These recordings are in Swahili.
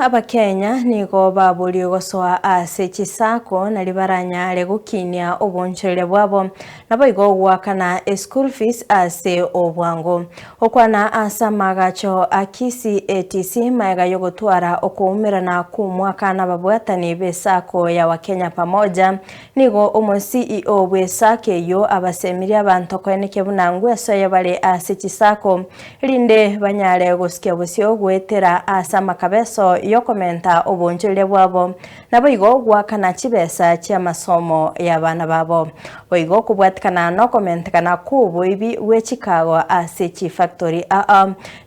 Abakenya nigo baburi gosoa ase chisako na libaranyare gukinia obonchorere bwabo nabo igo gwakana school fees ase obwango okwana asa magacho akisi ATC maega yogotwara okuumirana ku mwaka na babwatani besako ya Wakenya pamoja nigo omo CEO bwesake yo abasemiri abantu kweneke bunangu esoye bale ase chisako linde banyare gosikia bosio gwetera asa makabeso yokomenta obonjorere bwabo nabo igo gwakana chibesa chia masomo ya bana babo boigo kubwatikana no komentekana kubo ibi wechikago ase chi factory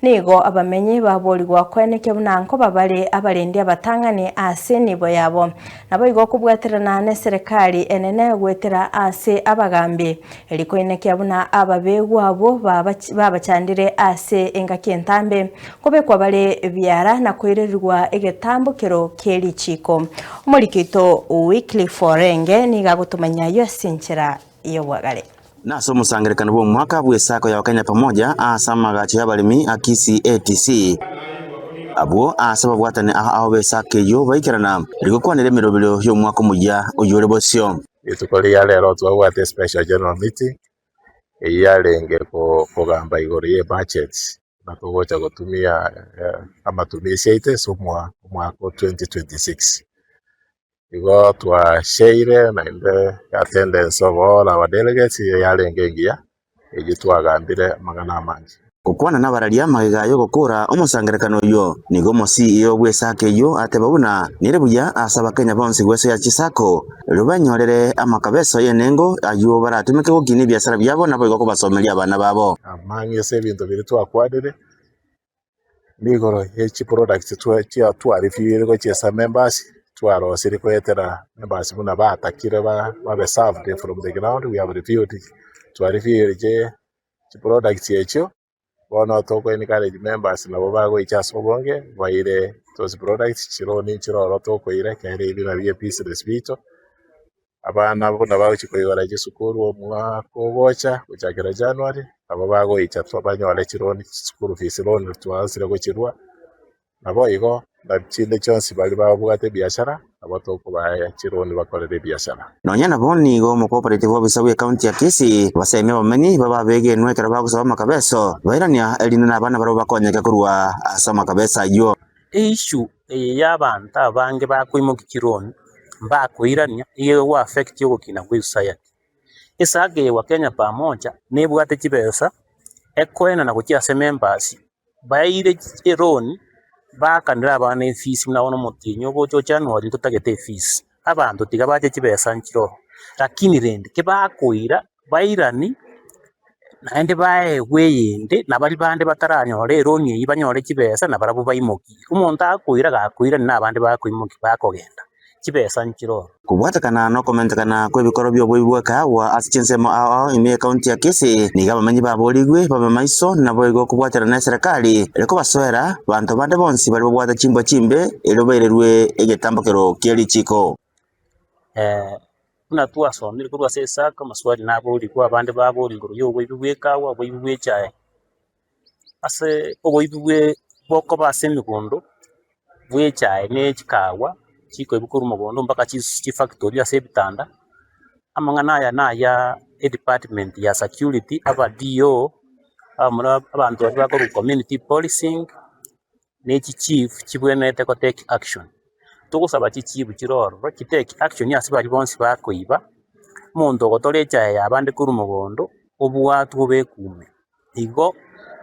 nigo abamenyi baboligwa kweneke bunanko babale abalindi abatangani ase nibo yabo nabo igo kubwatirana ne serikali enene gwetera ase abagambi elikoineke buna ababegwa abo babachandire ase engakentambe kobekwa bale byara na kwererwa egetambukero keri chiko umurikito weekly forenge niga gutumanya yo sinchira iyo bwagale naso musangerekano bwo mwaka bwesako ya Wakenya pamoja asa magacho y'abalimi akisi ATC abo asa babwatane aho besake yo baikirana rigokwanire mirobiro yo mwaka muya uyore bosyo itukoli ya lero twabwate special general meeting eyalenge kugamba igoro ye budgets batogocha gutumia amatumizi yaite somwa mwaka 2026 igo twashaire na inde attendance of all our delegates yalenge ngia egitwagambire magana mangi kukwana nabararia magega yo gukura umusangerekano yo nigo mo CEO bwesake yo atebabuna nirebuya asaba Kenya bonse gwese ya chisako rubanyorere amakabeso yenengo ayo baratumike gukini biashara byabo nabo igo kubasomeria abana babo amangi ese bintu biri twakwadire nigoro echi product twarifire go chesa members twarosire kwetera members buna batakire babe served from the ground. We have reviewed twarifire je product echo bono toko encourage members nabo bago ichaso bonge baire those products chironi chiroro toko ire kere ibina bye piece respito abana bona bago chikoyora gisukuru omwaka ogocha kuchakira January abo bago ichatwa banyole chironi sukuru fees loan twasire go chirwa nabo igo ndachinde chonsi bali babwate biashara abatoko baya chironi bakorere biashara nonya nabo nigo mu cooperative obisabu ya county ya Kisii baseme bamenyi bababege nwekera bagusaba makabeso bairania elina nabana baro bakonyeka kurwa asa makabesa yo issue y'abantu abange bakwimoka chironi bakwirania iyo affect yo kina ku society isage wa Kenya pamoja nebwate chibesa ekwena na kuchiase members baire eroni bakanira abana fees mnaona mutinyo gocho January tutagete fees abantu tiga baje chibesa nchiro lakini rende ke bakwira bairani naende bae weyende nabali bande bataranyore eroni yibanyore chibesa nabarabu baimoki umuntu akwira gakwira nabandi bakwimoki bakogenda chibesa nchiro kubwatakana no komentakana kwebikoro byobwibweka wa asichensemo ao ime county ya Kisii niga bamenyi baboligwe babe maiso nabo igo kubwatira na serikali reko baswera bantu bande bonsi bali bwata chimbo chimbe erobererwe egetambukero keri chiko kuna twasomire kurwa sesaka maswali naboli kwa bande baboli ngoro yo bwibweka wa bwibwecha ase obwibwe boko basemikondo bwecha ne chikawa chiko ibukuru mugondo mpaka chi factory ase bitanda amangana ya department ya security aba DO amara abantu bari bakora community policing ne chief chibwenete ko take action tugusaba chichibu chiroro ki take action yase bari bonsi bakoiba muntu gotorecha ya bande kuru mugondo obwatu obekume igo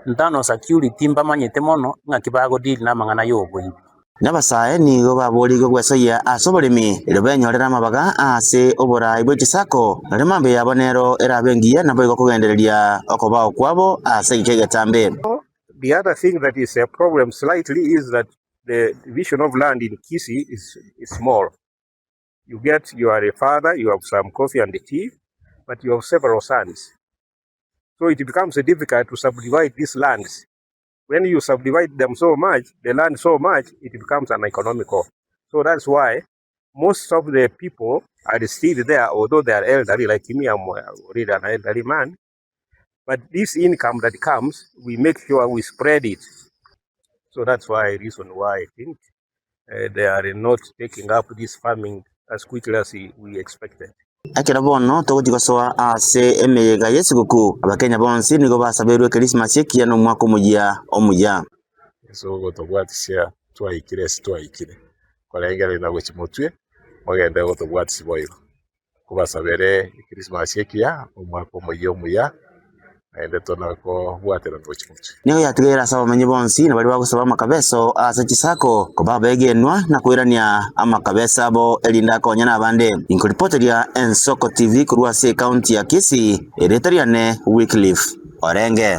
ndano security mbamanyete mono ngakibago deal na mangana yobwe nabasae nigo baboligo gwesoya asobolimi erobenyorera amabaga ase oborai bwechisako remambe yabonero erabengiya nabo igo kugendereria okobao kwabo ase ikegetambe. The other thing that is a problem slightly is that the division of land in Kisii is small. You are a father, you have some coffee and tea, but you have several sons. So it becomes difficult to subdivide these lands. When you subdivide them so much, the land so much, it becomes uneconomical. So that's why most of the people are still there, although they are elderly, like me, I'm already an elderly man. But this income that comes, we make sure we spread it. So that's why, reason why I think they are not taking up this farming as quickly as we expected. Akira bono togotigosoa ase emeyega yesiguku abakenya bonsi nigo basabirwe Christmas yekia no mwaka omuya so gotobwatisha twaikire korengera na gochimotwe mogende gotobwatisi boiro kubasabere Christmas yekia omwaka omuya ende tonako bwatera gochimotwe nigo yatigera saba menye bonsi na bali bagusaba makabeso ase chisako koba begenwa na kwirania amakabesa abo elinda konya na bande inkuripoteria Ensoko TV kurwa se county ya Kisii eretariane Wycliffe Orenge.